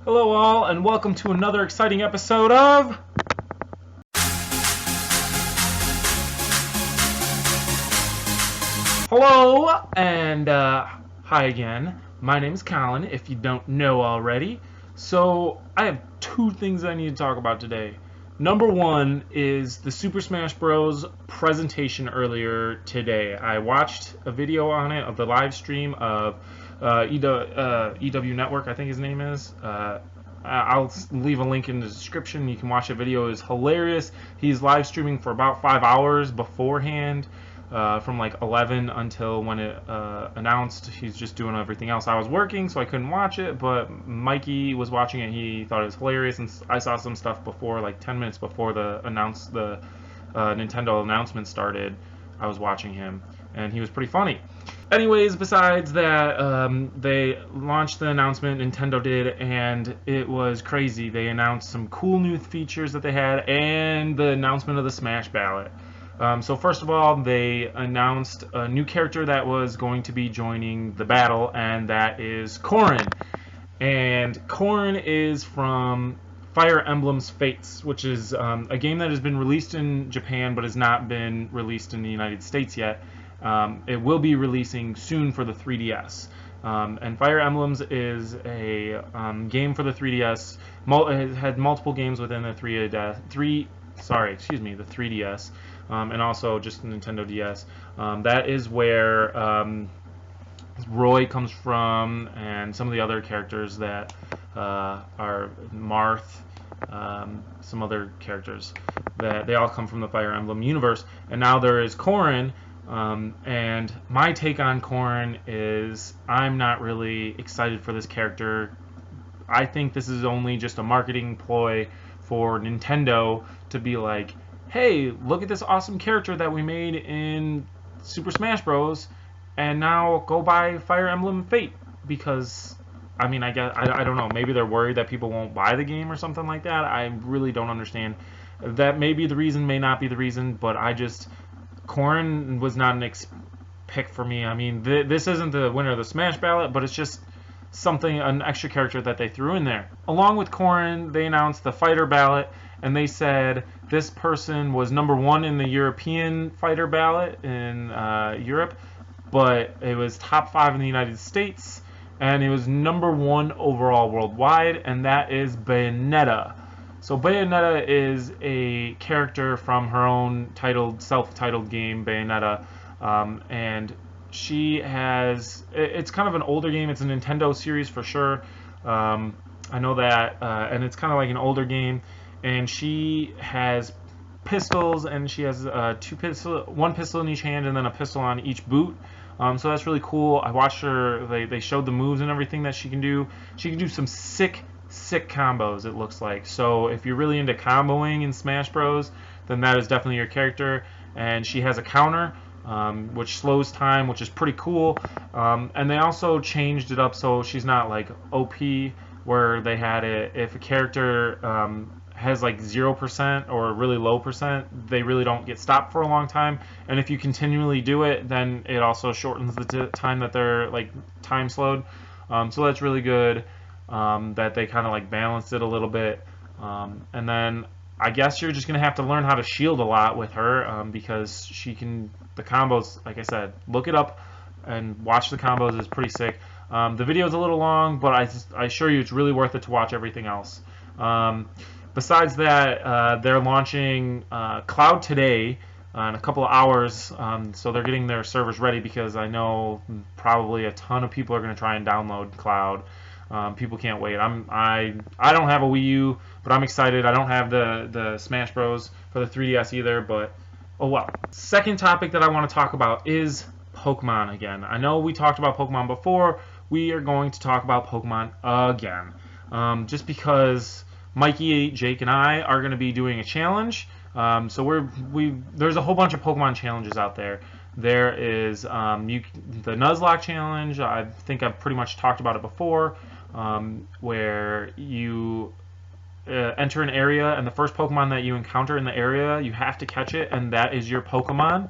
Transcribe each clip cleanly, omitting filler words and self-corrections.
Hello all, and welcome to another exciting episode of Hello, and hi again. My name is Colin, if you don't know already. So, I have two things I need to talk about today. Number one is the Super Smash Bros. Presentation earlier today. I watched a video on it of the live stream of EW Network, I think his name is. I'll leave a link in the description. You can watch the video. It's hilarious. He's live streaming for about 5 hours beforehand, from like 11 until when it announced. He's just doing everything else. I was working, so I couldn't watch it, but Mikey was watching it. He thought it was hilarious, and I saw some stuff before, like 10 minutes before the Nintendo announcement started. I was watching him, and he was pretty funny. Anyways, besides that, they launched the announcement, Nintendo did, and it was crazy. They announced some cool new features that they had, and the announcement of the Smash Ballot. So first of all, they announced a new character that was going to be joining the battle, and that is Corrin. And Corrin is from Fire Emblem's Fates, which is a game that has been released in Japan but has not been released in the United States yet. It will be releasing soon for the 3DS. And Fire Emblems is a game for the 3DS. It had multiple games within the 3DS, and also just the Nintendo DS. That is where Roy comes from, and some of the other characters that are Marth, some other characters that they all come from the Fire Emblem universe. And now there is Corrin. And my take on Corrin is I'm not really excited for this character. I think this is only just a marketing ploy for Nintendo to be like, hey, look at this awesome character that we made in Super Smash Bros. And now go buy Fire Emblem Fate. Because, I mean, I don't know, maybe they're worried that people won't buy the game or something like that. I really don't understand. That may be the reason, may not be the reason, but Corrin was not an pick for me. I mean, this isn't the winner of the Smash Ballot, but it's just an extra character that they threw in there. Along with Corrin, they announced the Fighter Ballot, and they said this person was #1 in the European Fighter Ballot in Europe, but it was top 5 in the United States, and it was #1 overall worldwide, and that is Bayonetta. So Bayonetta is a character from her own self-titled game, Bayonetta, and she has, it's kind of an older game. It's a Nintendo series for sure. I know that, and it's kind of like an older game, and she has pistols, and she has one pistol in each hand and then a pistol on each boot. So that's really cool. I watched her, they showed the moves and everything that she can do. She can do some sick combos, it looks like. So if you're really into comboing in Smash Bros, then that is definitely your character. And she has a counter, which slows time, which is pretty cool. And they also changed it up so she's not like OP, where they had it, if a character has like 0% or really low percent, they really don't get stopped for a long time. And if you continually do it, then it also shortens the time that they're like time slowed. So that's really good. That they kind of like balanced it a little bit. And then I guess you're just going to have to learn how to shield a lot with her, because she can, the combos, like I said, look it up and watch the combos, is pretty sick. The video is a little long, but I assure you it's really worth it to watch everything else. Besides that, they're launching Cloud today in a couple of hours, so they're getting their servers ready, because I know probably a ton of people are going to try and download Cloud. People can't wait. I don't have a Wii U, but I'm excited. I don't have the Smash Bros. For the 3DS either, but oh well. Second topic that I want to talk about is Pokemon again. I know we talked about Pokemon before. We are going to talk about Pokemon again, just because Mikey, Jake, and I are going to be doing a challenge. So there's a whole bunch of Pokemon challenges out there. There is the Nuzlocke challenge. I think I've pretty much talked about it before, where you enter an area, and the first Pokemon that you encounter in the area, you have to catch it, and that is your Pokemon.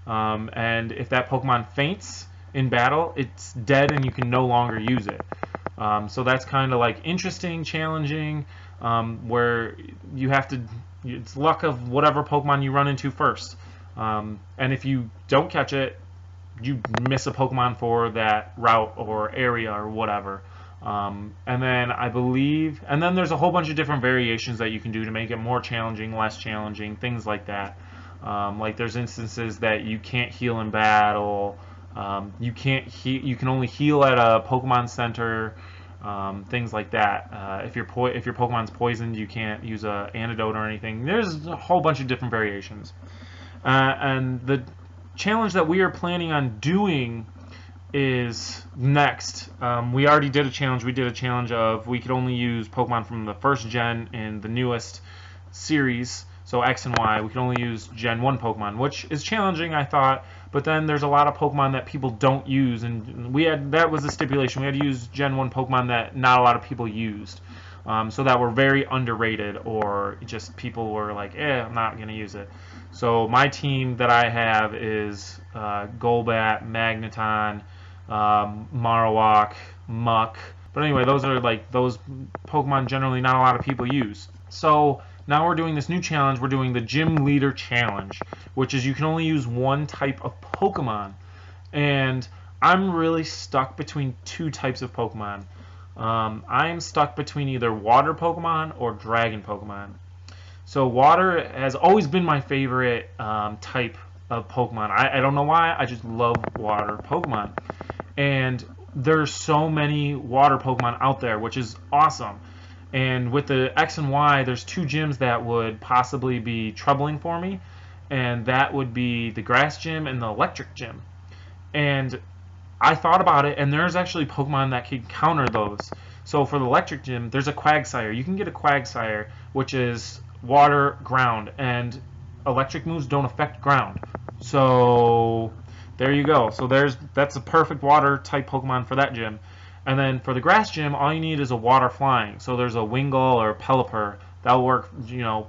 And if that Pokemon faints in battle, it's dead and you can no longer use it. So that's kind of like interesting, challenging, where you have to, it's luck of whatever Pokemon you run into first. And if you don't catch it, you miss a Pokemon for that route or area or whatever. And then I believe, and then there's a whole bunch of different variations that you can do to make it more challenging, less challenging, things like that. Like there's instances that you can't heal in battle. You can only heal at a Pokemon Center. Things like that. If your Pokemon's poisoned, you can't use an antidote or anything. There's a whole bunch of different variations. And the challenge that we are planning on doing is next. We already did a challenge. We did a challenge of we could only use Pokemon from the first gen in the newest series, so X and Y. We could only use Gen 1 Pokemon, which is challenging, I thought. But then there's a lot of Pokemon that people don't use, and that was the stipulation. We had to use Gen 1 Pokemon that not a lot of people used, so that were very underrated, or just people were like, I'm not going to use it. So my team that I have is Golbat, Magneton, Marowak, Muck. But anyway, those are like those Pokemon generally not a lot of people use. So now we're doing this new challenge. We're doing the Gym Leader Challenge, which is you can only use one type of Pokemon. And I'm really stuck between two types of Pokemon. I am stuck between either Water Pokemon or Dragon Pokemon. So Water has always been my favorite type of Pokemon. I don't know why. I just love Water Pokemon. And there's so many Water Pokemon out there, which is awesome. And with the X and Y, there's two gyms that would possibly be troubling for me, and that would be the Grass Gym and the Electric Gym. And I thought about it, and there's actually Pokemon that can counter those. So for the Electric Gym, there's a Quagsire. You can get a Quagsire, which is water, ground, and electric moves don't affect ground. So there you go. So that's a perfect water type Pokemon for that gym. And then for the Grass Gym, all you need is a water flying. So there's a Wingull or a Pelipper. That'll work,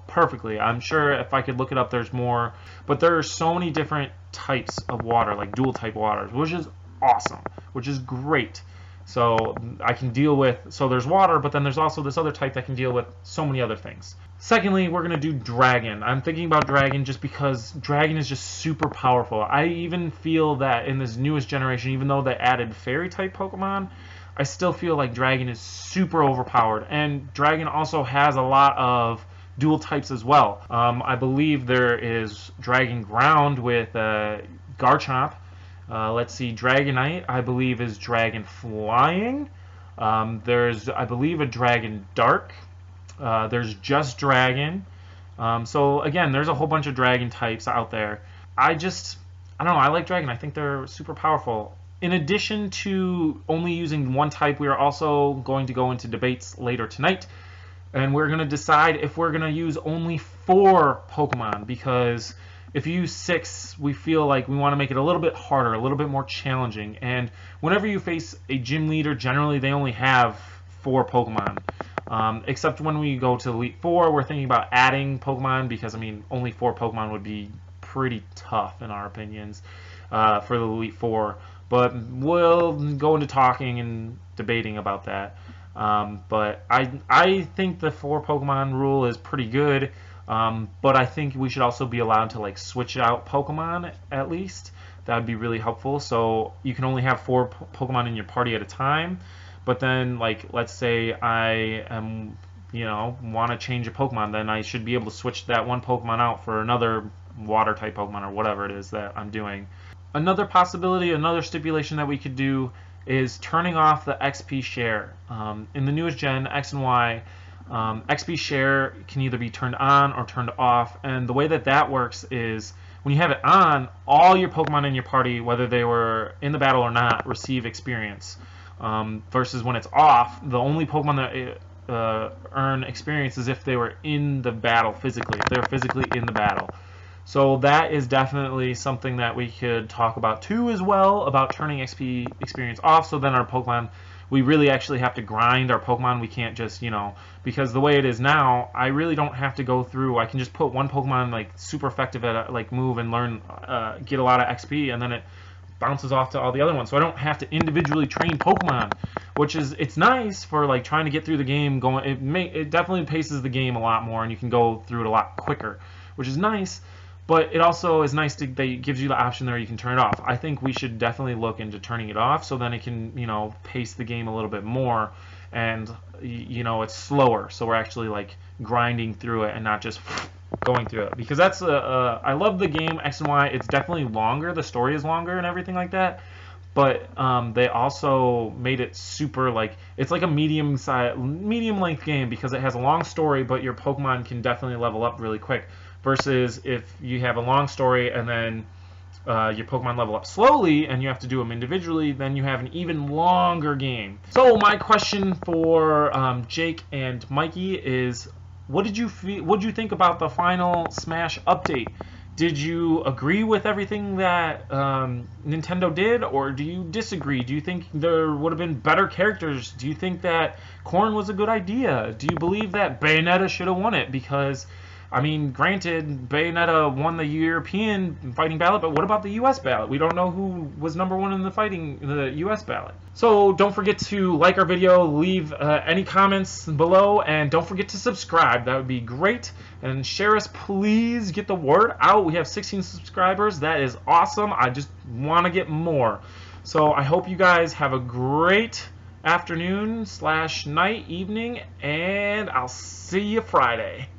perfectly. I'm sure if I could look it up, there's more. But there are so many different types of water, like dual type waters, which is awesome, which is great. So I can deal with, so there's water, but then there's also this other type that can deal with so many other things. Secondly, we're going to do Dragon. I'm thinking about Dragon just because Dragon is just super powerful. I even feel that in this newest generation, even though they added Fairy type Pokemon, I still feel like Dragon is super overpowered. And Dragon also has a lot of dual types as well. I believe there is Dragon Ground with Garchomp. Let's see, Dragonite, I believe, is Dragon Flying. There's, I believe, a Dragon Dark. There's just Dragon. So again, there's a whole bunch of Dragon types out there. I don't know, I like Dragon. I think they're super powerful. In addition to only using one type, we are also going to go into debates later tonight. And we're going to decide if we're going to use only 4 Pokemon, because if you use 6, we feel like we want to make it a little bit harder, a little bit more challenging. And whenever you face a gym leader, generally they only have 4 Pokemon. Except when we go to Elite 4, we're thinking about adding Pokemon, because, I mean, only 4 Pokemon would be pretty tough, in our opinions, for the Elite 4. But we'll go into talking and debating about that. But I think the 4 Pokemon rule is pretty good. But I think we should also be allowed to like switch out Pokemon at least. That would be really helpful. So you can only have 4 Pokemon in your party at a time. But then, like, let's say I am, want to change a Pokemon, then I should be able to switch that one Pokemon out for another water type Pokemon or whatever it is that I'm doing. Another possibility, another stipulation that we could do is turning off the XP share. In the newest gen, X and Y, XP share can either be turned on or turned off, and the way that works is when you have it on, all your Pokemon in your party, whether they were in the battle or not, receive experience. Versus when it's off, the only Pokemon that earn experience is if they were in the battle physically, if they're physically in the battle. So that is definitely something that we could talk about too as well, about turning XP experience off, so then our Pokemon, we really actually have to grind our Pokemon. We can't just, because the way it is now, I really don't have to go through. I can just put one Pokemon like super effective at a like move and learn, get a lot of XP, and then it bounces off to all the other ones, so I don't have to individually train Pokemon, which is, it's nice for like trying to get through the game. It definitely paces the game a lot more, and you can go through it a lot quicker, which is nice. But it also is nice that it gives you the option there, you can turn it off. I think we should definitely look into turning it off, so then it can, you know, pace the game a little bit more, and you know, it's slower, so we're actually like grinding through it and not just going through it. Because that's I love the game X and Y. It's definitely longer, the story is longer and everything like that. But they also made it super, like, it's like a medium length game, because it has a long story, but your Pokemon can definitely level up really quick. Versus if you have a long story and then your Pokemon level up slowly and you have to do them individually, then you have an even longer game. So my question for Jake and Mikey is, what did you think about the final Smash update? Did you agree with everything that Nintendo did, or do you disagree? Do you think there would have been better characters? Do you think that Corrin was a good idea? Do you believe that Bayonetta should have won it? Because, I mean, granted, Bayonetta won the European fighting ballot, but what about the U.S. ballot? We don't know who was #1 in the U.S. ballot. So don't forget to like our video, leave any comments below, and don't forget to subscribe. That would be great. And share us, please. Get the word out. We have 16 subscribers. That is awesome. I just want to get more. So I hope you guys have a great afternoon / night, evening, and I'll see you Friday.